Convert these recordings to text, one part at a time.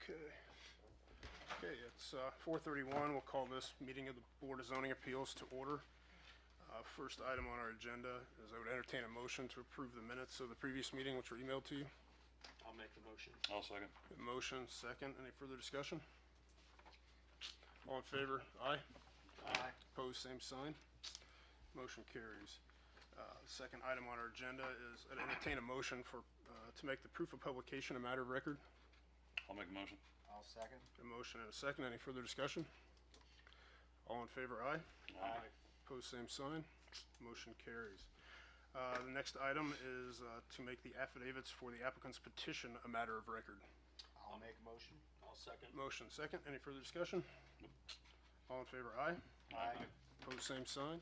Okay. Okay, it's 4:31. We'll call this meeting of the Board of Zoning Appeals to order. First item on our agenda is I would entertain a motion to approve the minutes of the previous meeting, which were emailed to you. I'll make the motion. I'll second. Motion, second. Any further discussion? All in favor? Aye. Aye. Opposed, same sign. Motion carries. Second item on our agenda is I'd entertain a motion to make the proof of publication a matter of record. I'll make a motion. I'll second. A motion and a second. Any further discussion? All in favor? Aye. Aye. Opposed, same sign. Motion carries. The next item is to make the affidavits for the applicant's petition a matter of record. I'll make a motion. I'll second. Motion second. Any further discussion? All in favor? Aye. Aye. Opposed, same sign.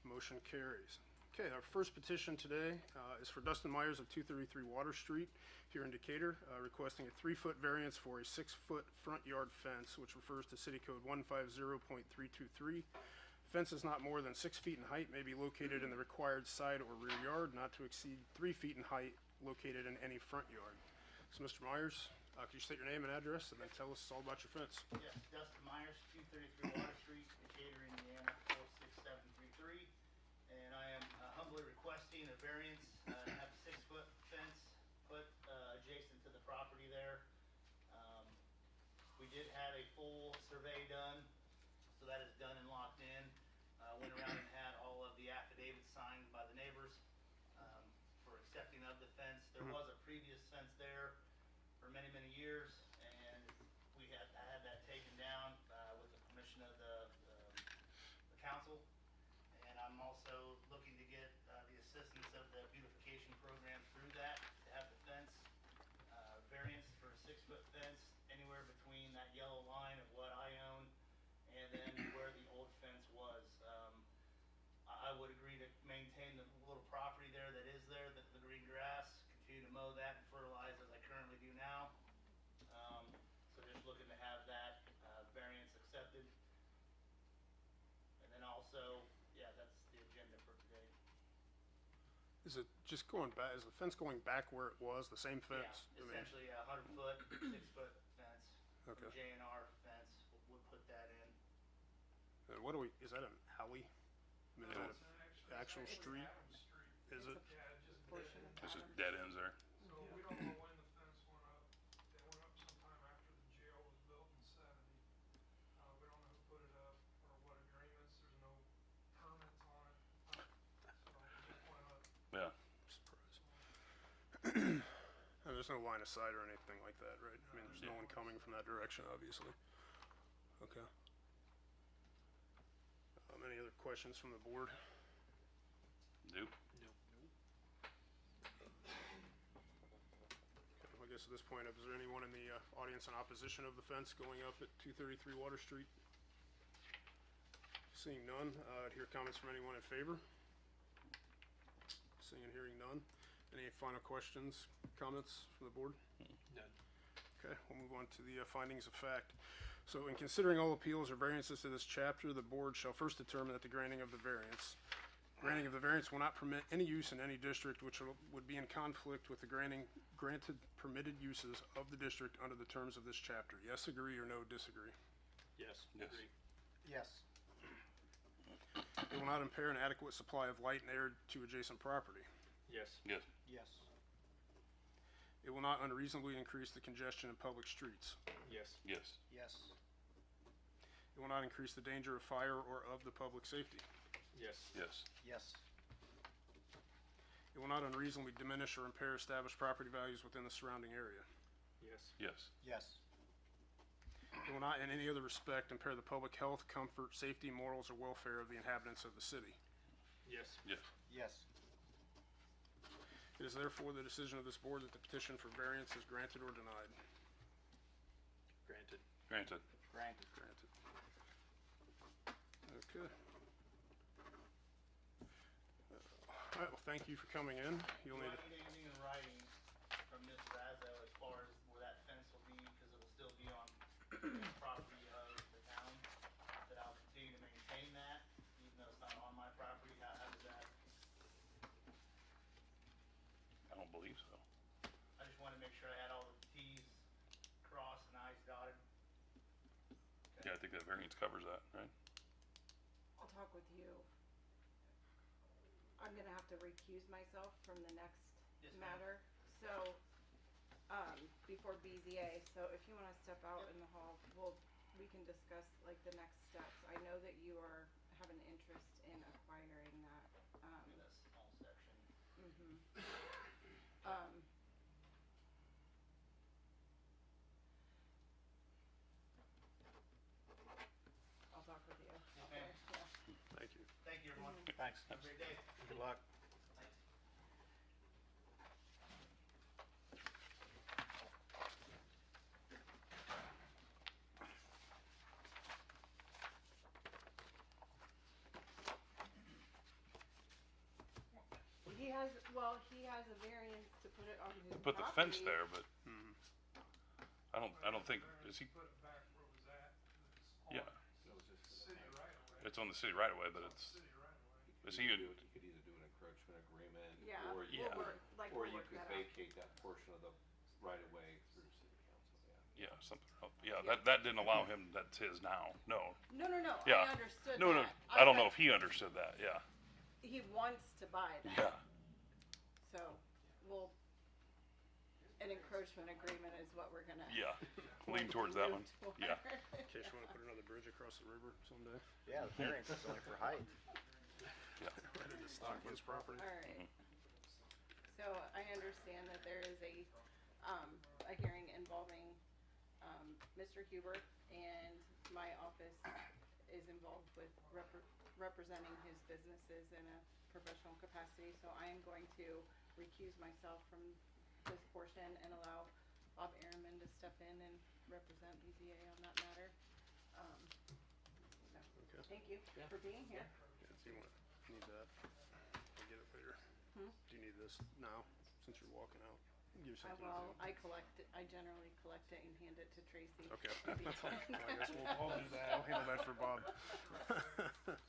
Motion carries. Okay, our first petition today is for Dustin Myers of 233 Water Street here in Decatur, requesting a 3-foot variance for a 6-foot front yard fence, which refers to City Code 150.323. Fence is not more than 6 feet in height, may be located in the required side or rear yard, not to exceed 3 feet in height, located in any front yard. So, Mr. Myers, could you state your name and address, and then tell us all about your fence? Yes, Dustin Myers, 233 Water Street, Decatur, Indiana, 46733. And I am humbly requesting a variance, have a 6-foot fence put adjacent to the property there. We did have a full survey done, so that is done and locked in. Went around and had all of the affidavits signed by the neighbors for accepting of the fence. There was a previous fence there for many, many years, and I had that taken down with the permission of the council. And I'm also looking to get the assistance of the beautification program through that to have the fence variance for a 6-foot fence anywhere between that yellow line of what I own and then where the old fence was. I would agree to maintain the little property there that is there, the green grass, continue to mow that and fertilize as I currently do now. So just looking to have that variance accepted. And then also, yeah, that's the agenda for today. Is it just going back, is the fence going back where it was, the same fence? Yeah, essentially a 100-foot, 6-foot fence. Okay. J&R fence, we'll put that in. And what do we, is that an alley? I mean, is that an actual street? Is it? Yeah, just dead end. It's just dead ends there. So we don't know when the fence went up. It went up sometime after the jail was built in '70. We don't know who put it up or what agreements. There's no permits on it. So it just went up. Yeah. Surprise. And there's no line of sight or anything like that, right? I mean, there's no one coming from that direction, obviously. Okay. Any other questions from the board? Nope. I guess at this point, is there anyone in the audience in opposition of the fence going up at 233 Water Street? Seeing none, I'd hear comments from anyone in favor. Seeing and hearing none. Any final questions, comments from the board? None. Okay, we'll move on to the findings of fact. So in considering all appeals or variances to this chapter, the board shall first determine that the granting of the variance will not permit any use in any district which would be in conflict with the granted permitted uses of the district under the terms of this chapter. Yes, agree, or no, disagree? Yes. Yes. Agree. Yes. It will not impair an adequate supply of light and air to adjacent property. Yes. Yes. Yes. It will not unreasonably increase the congestion in public streets. Yes. Yes. Yes. It will not increase the danger of fire or of the public safety. Yes. Yes. Yes. It will not unreasonably diminish or impair established property values within the surrounding area. Yes. Yes. Yes. It will not in any other respect impair the public health, comfort, safety, morals, or welfare of the inhabitants of the city. Yes. Yes. Yes. It is therefore the decision of this board that the petition for variance is granted or denied. Granted. Granted. Granted. Granted. Okay. All right, well, thank you for coming in. You'll Do need I to, need anything in writing from Ms. Razzo as far as where that fence will be, because it will still be on the property of the town, that I'll continue to maintain that, even though it's not on my property? How does that? I don't believe so. I just want to make sure I had all the T's crossed and I's dotted? Yeah, I think that variance covers that, right? I'll talk with you. I'm gonna have to recuse myself from the next Yes, ma'am. matter, so, before BZA, so if you wanna step out Yep. in the hall, we can discuss like the next steps. I know that you have an interest in acquiring that, In this small section. mhm. Um, I'll talk with you. Okay. Yeah. Thank you. Thank you, everyone. Thanks. Have a great day. Good luck. Thanks. He has a variance to put it on his Put the fence property. there, but Mhm. I don't think, is he, Put it back where it was at, 'cause yeah, it's on city right away. it's on the city right away, but It's on it's, city right away. is he, You could either do an encroachment agreement, Yeah, or we'll you, Yeah. work, like, or we'll you work could that out. vacate that portion of the right of way through city council, yeah. yeah, something else. Yeah, that didn't allow him, that's his now. No. No, Yeah. I understood No, that. I don't know if he understood that, yeah. He wants to buy that. Yeah. So, an encroachment agreement is what we're gonna. Yeah. Lean towards that one. move Yeah. toward. In case you wanna put another bridge across the river someday. Yeah, the variance is only for height. Right into Stockman's property. Alright. So I understand that there is a hearing involving, Mr. Huber, and my office is involved with representing his businesses in a professional capacity, so I am going to recuse myself from this portion and allow Bob Ehrman to step in and represent BZA on that matter. So, Okay. thank you for being here. Yeah, do you need that? I'll get it later. Hmm? Do you need this now, since you're walking out? Give you something to Well, do. I generally collect it and hand it to Tracy. Okay, to be that's fine. signed. Well, I guess I'll do that. I'll handle that for Bob.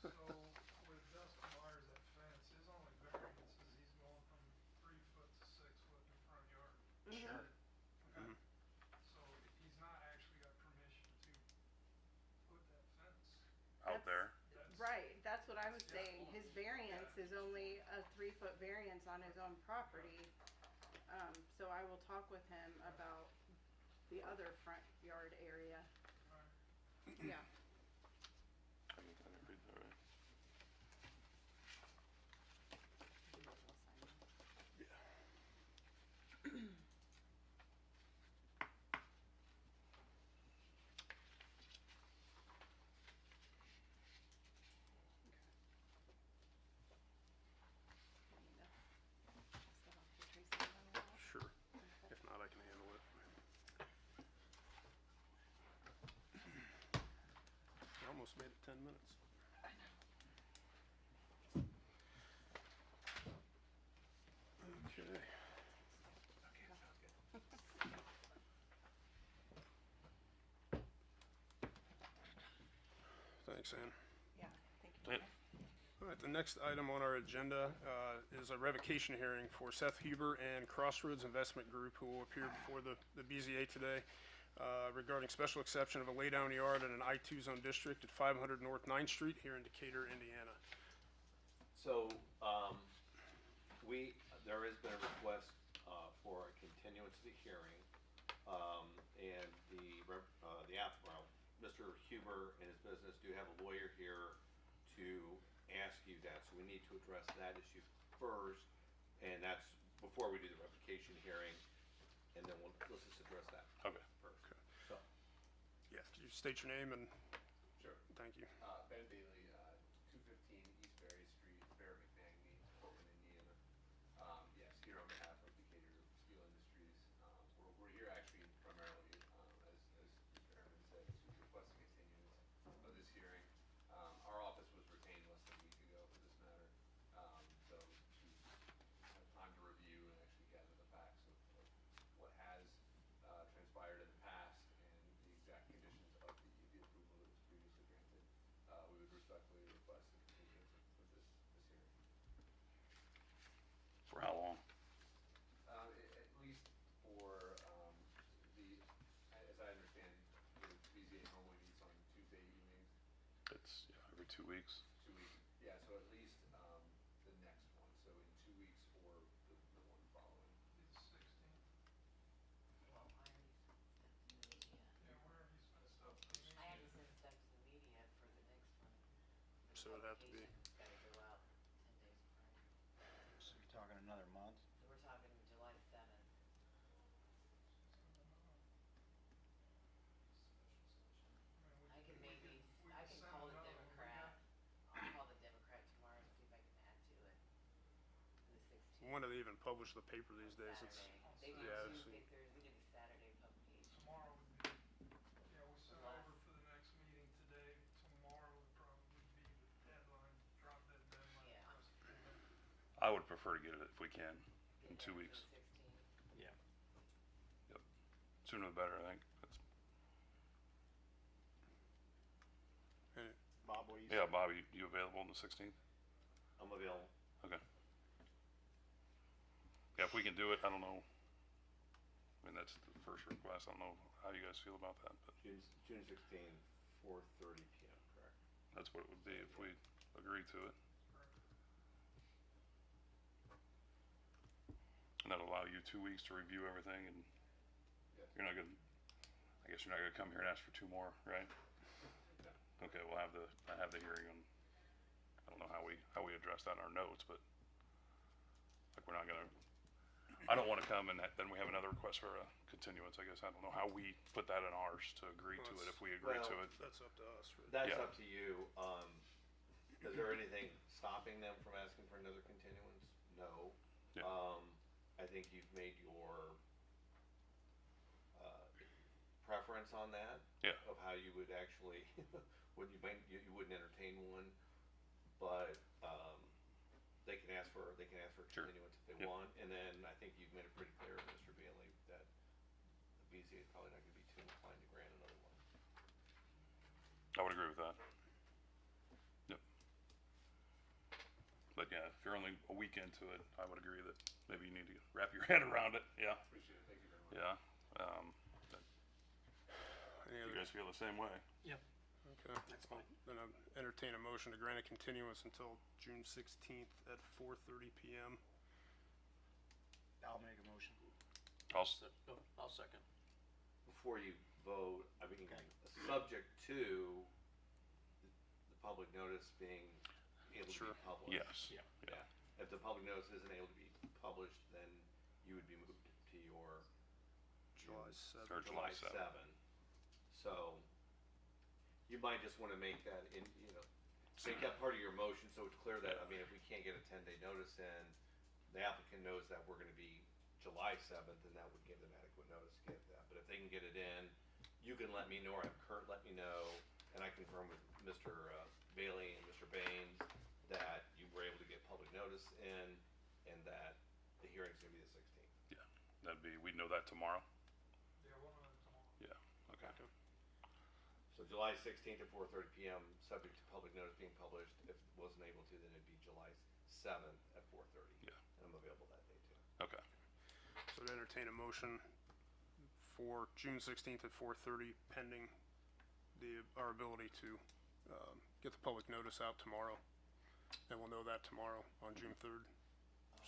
So with Dustin Myers, that fence, his only variance is he's going from 3 foot to 6 foot in the front yard. Sure. Okay. Mhm. So he's not actually got permission to put that fence. Out there. That's, Right, that's what I was saying. His variance is only a 3-foot variance on his own property. So I will talk with him about the other front yard area. Yeah. I didn't read that right. Sure. If not, I can handle it. I almost made it 10 minutes. Okay. Thanks, Ann. Yeah, thank you. All right, the next item on our agenda is a revocation hearing for Seth Huber and Crossroads Investment Group, who will appear before the BZA today regarding special exception of a laydown yard in an I-2 zone district at 500 North 9th Street here in Decatur, Indiana. So, there has been a request, for a continuance of the hearing, and Mr. Huber and his business do have a lawyer here to ask you that, so we need to address that issue first, and that's before we do the revocation hearing, and then let's just address that Okay. first. Okay. So, Yeah, could you state your name and Sure. thank you. Ben Bailey, 215 East Berry Street, Bear McMangy, Portland, Indiana. Yes, here on behalf of Decatur Steel Industries. We're here actually primarily, as Mr. Herman said, to request a continuance of this hearing. Our office was retained less than a week ago for this matter, so to have time to review and actually gather the facts of what has transpired in the past and the exact conditions of the approval that was previously granted. We would 2 weeks. 2 weeks, yeah, so at least, the next one, so in 2 weeks or the one following. Be the 16th. Well, I already sent stuff to the media. Yeah, we already sent stuff to the I media. already sent stuff to the media for the next one. For the So it'd have to be- publication. It's gotta go out 10 days prior. So you're talking another month? So we're talking July 7th. I can maybe, we I could can send call the another one. We Democrat. I'll call the Democrat tomorrow and see if I can add to it. For the 16th. When do they even publish the paper these days? It's, Saturday. They do yeah, Tuesday, Thursday, we do the Saturday publication. Tomorrow would be, yeah, we sent Last. over for the next meeting today. Tomorrow would probably be the deadline, drop dead deadline. Yeah. for us to do it. I would prefer to get it if we can, in Get 2 it for weeks. the 16th. Yeah. Sooner the better, I think. Bob, what do you Yeah, say? Bobby, you available on the 16th? I'm available. Okay. Yeah, if we can do it, I don't know. I mean, that's the first request. I don't know how you guys feel about that, but June 16, 4:30 PM, correct? that's what it would be if we agree to it. And that'll allow you 2 weeks to review everything, and Yes. you're not gonna, I guess you're not gonna come here and ask for 2 more, right? No. Okay, we'll have the hearing on, I don't know how we address that in our notes, but like we're not gonna, I don't wanna come and then we have another request for a continuance, I guess. I don't know how we put that in ours to agree to it if we agree to Well, it. that's up to us, right? That's Yeah. up to you. Is there anything stopping them from asking for another continuance? No. Yeah. I think you've made your, preference on that. Yeah. Of how you would actually, you wouldn't entertain one, but, they can ask for Sure. continuance if they Yep. want. And then I think you've made it pretty clear, Mr. Bailey, that the BZA is probably not gonna be too inclined to grant another one. I would agree with that. Yep. But yeah, if you're only a week into it, I would agree that maybe you need to wrap your head around it, yeah, Appreciate it, thank you very much. yeah. Any You other, guys feel the same way? okay. Well, then I'll entertain a motion to grant a continuance until June 16th at 4:30 PM. I'll make a motion. I'll second. Before you vote, I mean, Okay. subject to the public notice being able to Sure. be published. Yes. Yeah. Yeah. If the public notice isn't able to be published, then you would be moved to your July 7th. Or July July 7th. 7. So, you might just wanna make that make that part of your motion, so it's clear that, I mean, if we can't get a 10-day notice in, the applicant knows that we're gonna be July 7th, and that would give them adequate notice to get that. But if they can get it in, you can let me know, or have Kurt let me know, and I confirm with Mr. Bailey and Mr. Baines that you were able to get public notice in, and that the hearing's gonna be the 16th. That'd be, we'd know that tomorrow? Yeah, we'll know tomorrow. Yeah, okay. So July 16th at 4:30 PM, subject to public notice being published. If it wasn't able to, then it'd be July 7th at 4:30. Yeah. And I'm available that day too. Okay, So to entertain a motion for June 16th at 4:30 pending our ability to, get the public notice out tomorrow. And we'll know that tomorrow on June 3rd.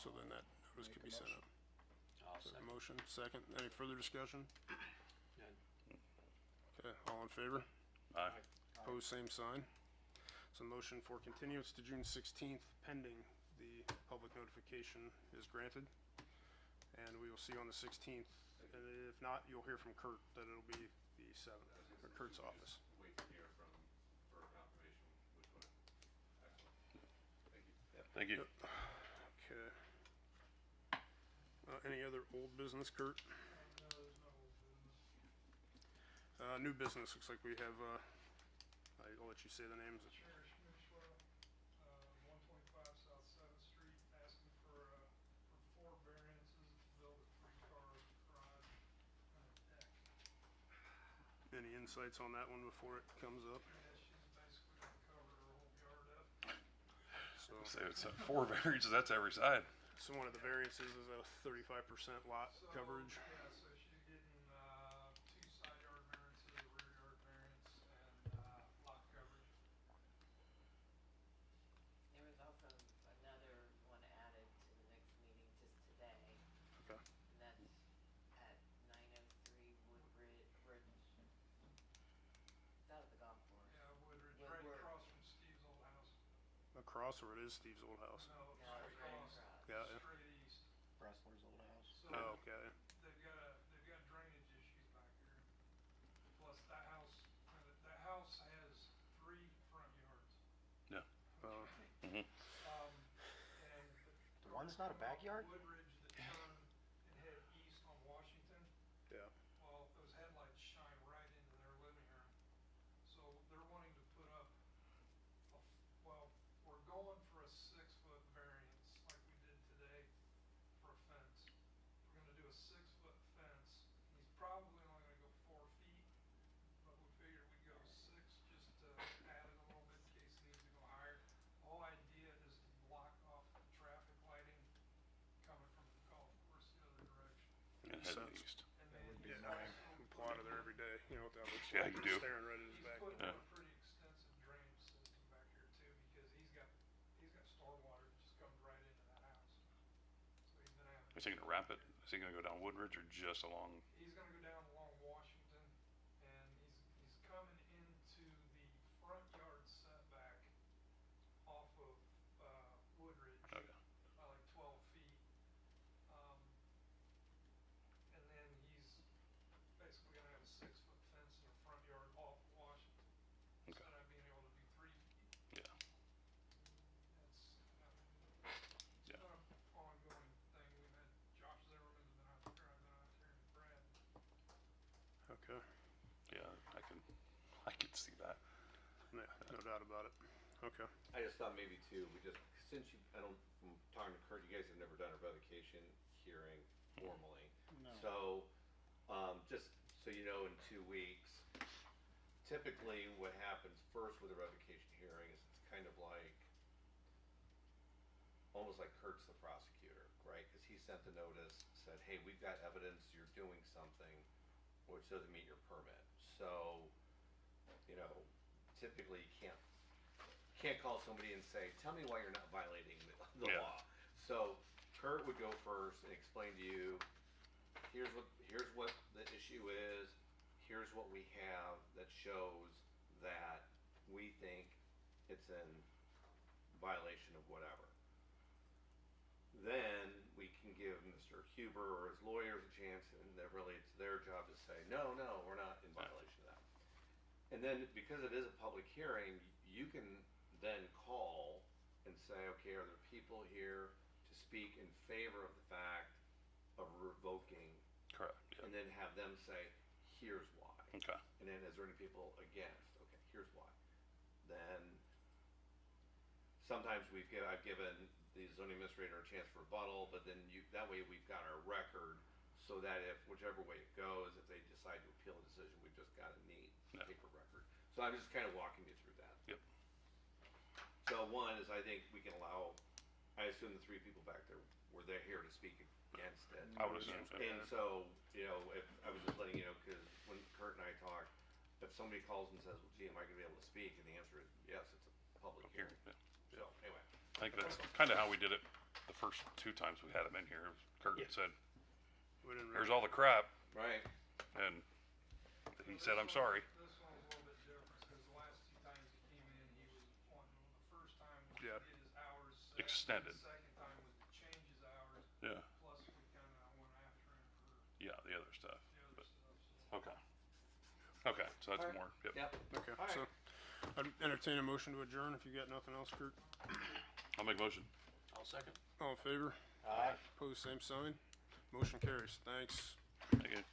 So then that notice Make could a be sent motion. out. I'll So second. motion, second. Any further discussion? None. Okay, all in favor? aye. Opposed, same sign. So motion for continuance to June 16th pending the public notification is granted. And we will see you on the 16th. And if not, you'll hear from Kurt that it'll be the 7th, or Kurt's office. Wait to hear for confirmation which one. Excellent. Thank you. Thank you. Okay. Any other old business, Kurt? No, there's no old business. New business, looks like we have, I'll let you say the names. Cherish Mitchell, 125 South 7th Street, asking for 4 variances to build a 3-car garage and a deck. Any insights on that one before it comes up? Yeah, she's basically gonna cover her whole yard up. So, So it's 4 variances, that's every side. so one of the variances is a 35% lot So, coverage. yeah, so she's getting, 2 side yard variances, a rear yard variance, and, lot coverage. across, or it is Steve's old house? No, it's No, it's right across, across. Yeah, yeah. straight east. Bressler's old house. So Oh, okay. they've got drainage issues back here. Plus that house has 3 front yards. Yeah. Uh, And The one's not a backyard? Woodridge that turn and head east on Washington. yeah. Well, those headlights shine right into their living room. So they're wanting to put up, we're going for a 6-foot variance like we did today for a fence. We're gonna do a 6-foot fence. He's probably only gonna go 4 feet, but we figured we'd go 6 just to add it a little bit in case he needs to go higher. The whole idea is to block off the traffic lighting coming from the golf course the other direction. And Makes heading sense. east. And then would be he's Yeah, I also can pull out of there every day, you know what that looks Yeah, like. you do. Staring right at his He's back. putting Yeah. in a pretty extensive drainage system back here too, because he's got stormwater that just comes right into that house. So he's been having, Is he gonna wrap it? Is he gonna go down Woodridge or just along? he's gonna go down along Washington, and he's coming into the front yard setback off of, Woodridge. Okay. By like 12 feet. And then he's basically gonna have a 6-foot fence in the front yard off of Washington. Okay. Instead of being able to do 3 feet. Yeah. It's Yeah. been an ongoing thing. We've had Josh Zimmerman's been out there, I've been out there, and Brad. Okay. Yeah, I can see that. Yeah, no doubt about it. Okay. I just thought maybe too, since you, I don't, from talking to Kurt, you guys have never done a revocation hearing formally. No. So, just so you know, in 2 weeks, typically what happens first with a revocation hearing is it's kind of like, almost like Kurt's the prosecutor, right? Because he sent the notice, said, hey, we've got evidence you're doing something which doesn't meet your permit. So, you know, typically you can't call somebody and say, tell me why you're not violating the Yeah. law. So Kurt would go first and explain to you, here's what the issue is, here's what we have that shows that we think it's in violation of whatever. Then we can give Mr. Huber or his lawyers a chance, and that really it's their job to say, no, we're not in violation of that. And then, because it is a public hearing, you can then call and say, okay, are there people here to speak in favor of the fact of revoking? Correct. Yeah. And then have them say, here's why. Okay. And then, is there any people against? Okay, here's why. Then, sometimes I've given the zoning administrator a chance for rebuttal, but then that way we've got our record, so that if, whichever way it goes, if they decide to appeal the decision, we've just got a neat Yeah. paper record. So I'm just kind of walking you through that. Yep. So one is, I think we can allow, I assume the 3 people back there were there here to speak against it. I would assume so. And so, you know, if, I was just letting you know, because when Kurt and I talked, if somebody calls and says, well, gee, am I gonna be able to speak? And the answer is, yes, it's a public Here. hearing. Yeah. So, anyway. I think that's kind of how we did it the first 2 times we had him in here. Kurt said, We didn't "Here's really, all the crap," Right. and he said, "I'm sorry." This one's a little bit different, because the last 2 times he came in, he was wanting, the first time was to Yeah. get his hours set. Extended. The second time was to change his hours, Yeah. plus we kinda went after him for Yeah, the other stuff. the other But, stuff, so. okay. Okay, so that's Alright. more. Yep. Yep. okay, All right. so I'd entertain a motion to adjourn if you got nothing else, Kurt. I'll make a motion. I'll second. All in favor? Aye. Opposed, same sign. Motion carries. Thanks. Thank you.